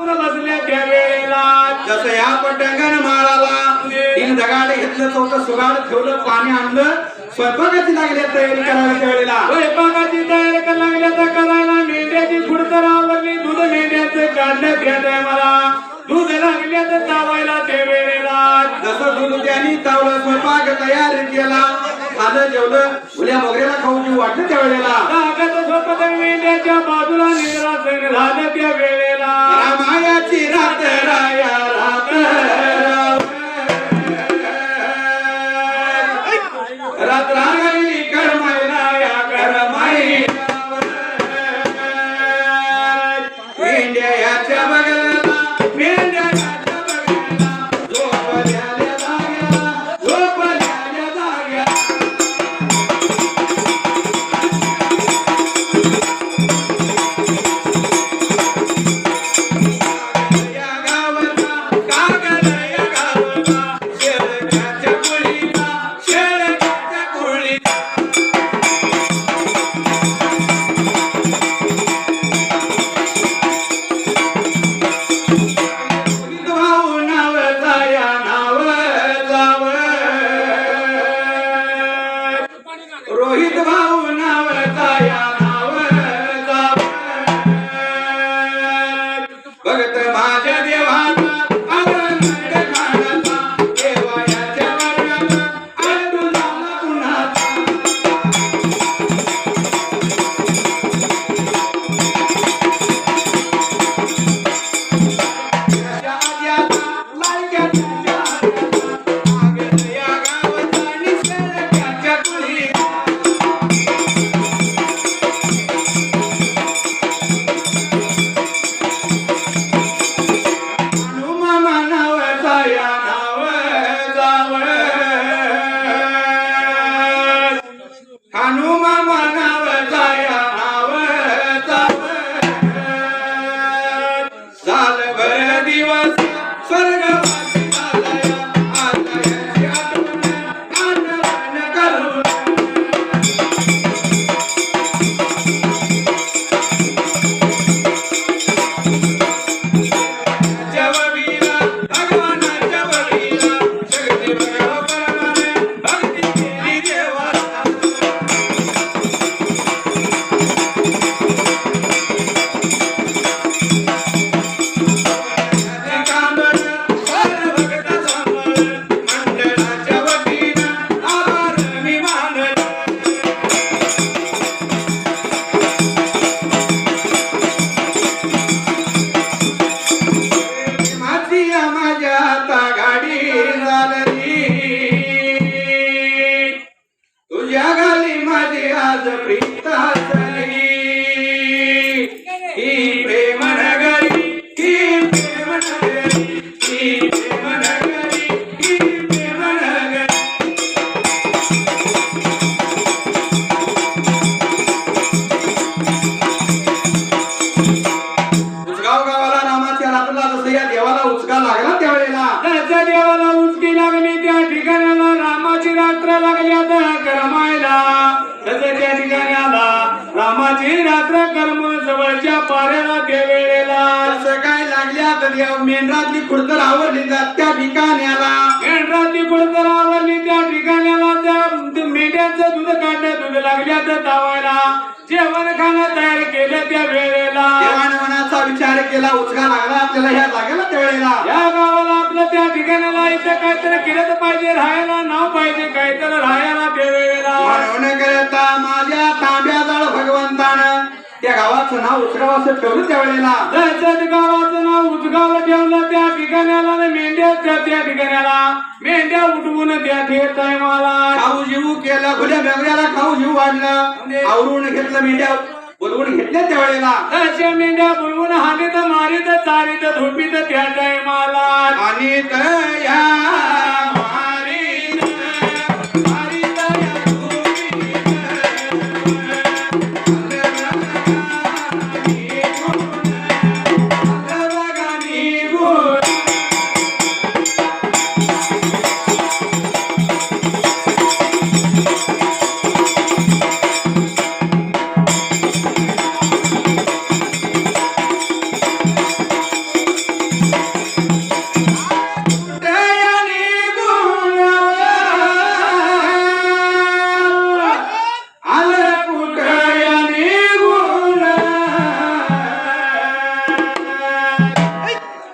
बसल्या त्या वेळेला जसं या पटंगण माळाला तीन दगाड घेतलं चौथं सुगाड ठेवलं पाणी आणलं स्वयंपाकाची लागली तयारी करायला त्यावेळेला स्वयंपाकाची तयारी करायला लागल्या तर करायला मेंढ्याची खुडतर आवरली दूध मेंढ्याचं काढण्यात येत आहे मला दूध लागल्या तर तावायला त्या वेळेला जसं दूध त्यांनी तावलं स्वयंपाक तयार केला खाल्लं जेवलं उल्या मोगऱ्याला खाऊ जीव वाटलं त्यावेळेला ताकद स्वतः मेंढ्याच्या बाजूला निरासन झालं त्या वेळेला मायाची रात राया रात रात रांगली करमाई राया करमाई मेंढ्याच्या बगला मेंढ्याच्या बगला झोपल्याल्या जाग्या झोपल्याल्या जाग्या या गावाला कागद या गावाला शेळक्याच्या कुळीला शेळक्याच्या कुळीला भाऊ नाव जाया नाव जाव रोहित भाऊ नाव जाया नाव जाव भगत माझ्या देवाचा आनंद खाण्याचा देवाच्या वर्गाचा आडू झाला कुणाचा हनुमामा नाव जाया नाव झालं भर दिवस स्वर्गवासी झालया आता याची आठवण करून जवळीला भगवानाच्या वडीला शक्ती भगव परमाने भक्ती केली देवाला कांबळ भगत सांभाळ मंडळाच्या वतीनं आभार मी मानलं माझी माझ्या आता गाडी झाली तुझ्या घाली माझी आज प्रीत हसली ही प्रेम नगरी ही प्रेम नगरी ही प्रेम नगरी ही प्रेम नगरी उसगाव गावाला रामाच्या रात्राला जसं या देवाला उचका लागला त्यावेळेला त्याच्या देवाला उचकी लागली त्या ठिकाणाला रामाची रात्र लागल्या तर करमायला तसं त्या ठिकाणाला रामाची रात्र कर्म जवळच्या पाऱ्याला त्या वेळेला असं काय लागल्या तर या मेंढरातली खुडतर आवडली जात त्या ठिकाण्याला मेंढराची कुडतर आवरली त्या ठिकाणाला त्या मेंढ्याचं दूध काढलं दूध लागल्या तर तावायला जेवण खाणं तयार केलं त्या वेळेला देवाने मनाचा विचार केला उचका लागला आपल्याला ह्या जागेला त्यावेळेला या गावाला आपलं त्या ठिकाणाला इथं काहीतरी केलं पाहिजे राहायला नाव पाहिजे काहीतरी राहायला त्या वेळेला म्हणून करता माझ्या तांब्याजवळ भगवंतानं त्या गावाचं नाव उचगावाचं ठेवलं त्यावेळेला त्याच्या गावाचं नाव उचगाव ठेवलं त्या ठिकाणाला आणि मेंढ्या त्या ठिकाणाला मेंढ्या उठवून त्या घेत आहे मला खाऊ जीव केलं खुल्या मेंढ्याला खाऊ जीव वाढलं आवरून घेतलं मेंढ्या बोलवून घेतल्या त्यावेळेला तशा मेंढ्या बुलवून हानीत मारीत चारीत धुपीत त्या टायमाला आणि या मारीत मारीत या धुपीत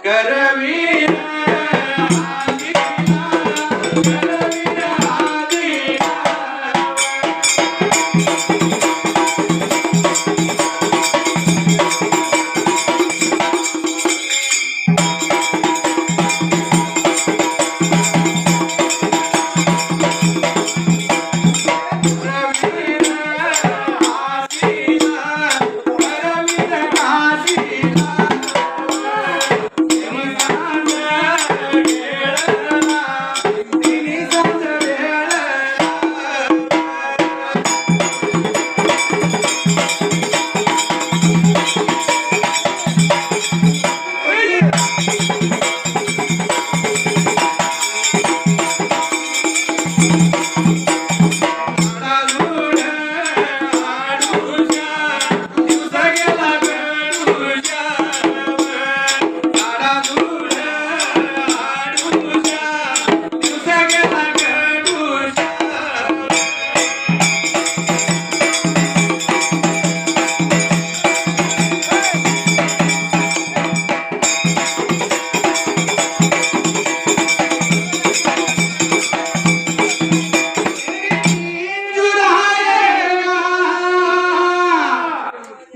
करवीर आदिला, करवीर आदिला. करवीर आदिला, करवीर आदिला.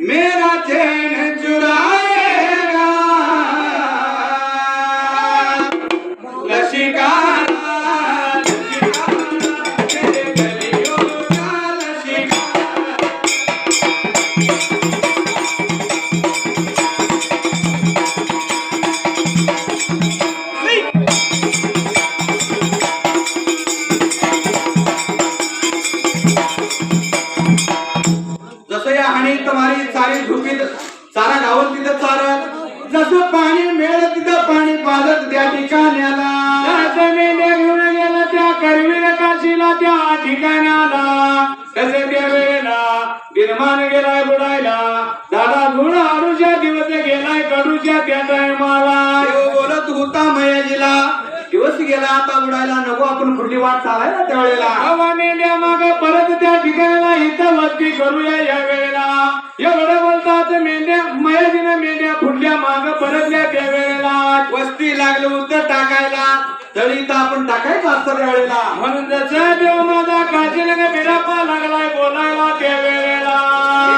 मेरा चैन चुराएगा लशिकारा, लशिकारा, तेरे गलियों का लशिकारा. जसं या हाणी तुम्हारी चारी झुकीत चारा गावत तिथं चालत, जसं पाणी मिळत तिथं पाणी पाजत त्या ठिकाण्याला. जसं मेंढ्या घेऊन गेला त्या करवीर काशीला त्या ठिकाणाला, तसे त्या वेळेला निर्माण गेलाय बुडायला. दादा धुळ आडूच्या दिवस गेलाय कडूच्या त्या टायमाला. देव बोलत होता मयाजीला, दिवस गेला आता उडायला, नको आपण पुढली वाट चालायला त्यावेळेला. हवा मेंढ्या माग परत त्या ठिकाणाला इथं वस्ती करूया या वेळेला. एवढं बोलतात मेंढ्या मयाजीनं मेंढ्या फुटल्या माग परतल्या त्या वेळेला. वस्ती लागलं उत्तर टाकायला, तरी तर आपण टाकायचं असतं त्यावेळेला. म्हणून जसं देव माझा काशीला बिरापा लागलाय बोलायला त्या वेळेला.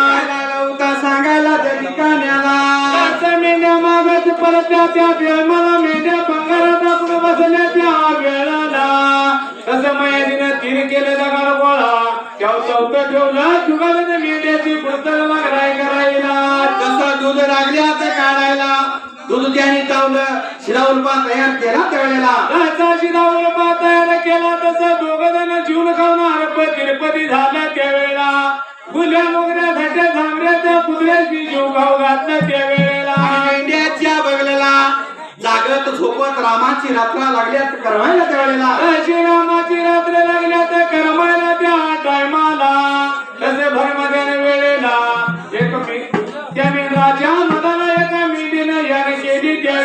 काय लागला होता सांगायला त्या ठिकाण्याला. तसं मेंढ्या मागत परतल्या त्या देवाला मेंढ्या बंगारात आपण बसल्या त्या वेळेला. तसं मयाजीनं तीन केले दगार गोळा, त्या चौथं ठेवलं चुकालं मेंढ्याची पुस्तक लागलाय करायला. जसं दूध लागले आता काढायला, दूध त्याने चावलं, शिरा उलपा तयार केला त्यावेळेला. तसा शिदा उलपा तयार केला, तसं दोघं जण जीवन खावणार तिरुपती झालं त्यावेळेला. गुल्या मोगऱ्या झाट्या झांबऱ्याच्या कुत्र्याची जीव घाव घातला त्यावेळेला. मेंढ्याच्या बगलेला जागत झोपत रामाची रात्र लागल्यात करवायला त्यावेळेला. अशी रामाची रात्र लागल्यात करमायला त्या टायमाला. तसे भरमध्यान वेळेला एक त्या मेंढराच्या मधाला एका मेंढीनं याने केली त्या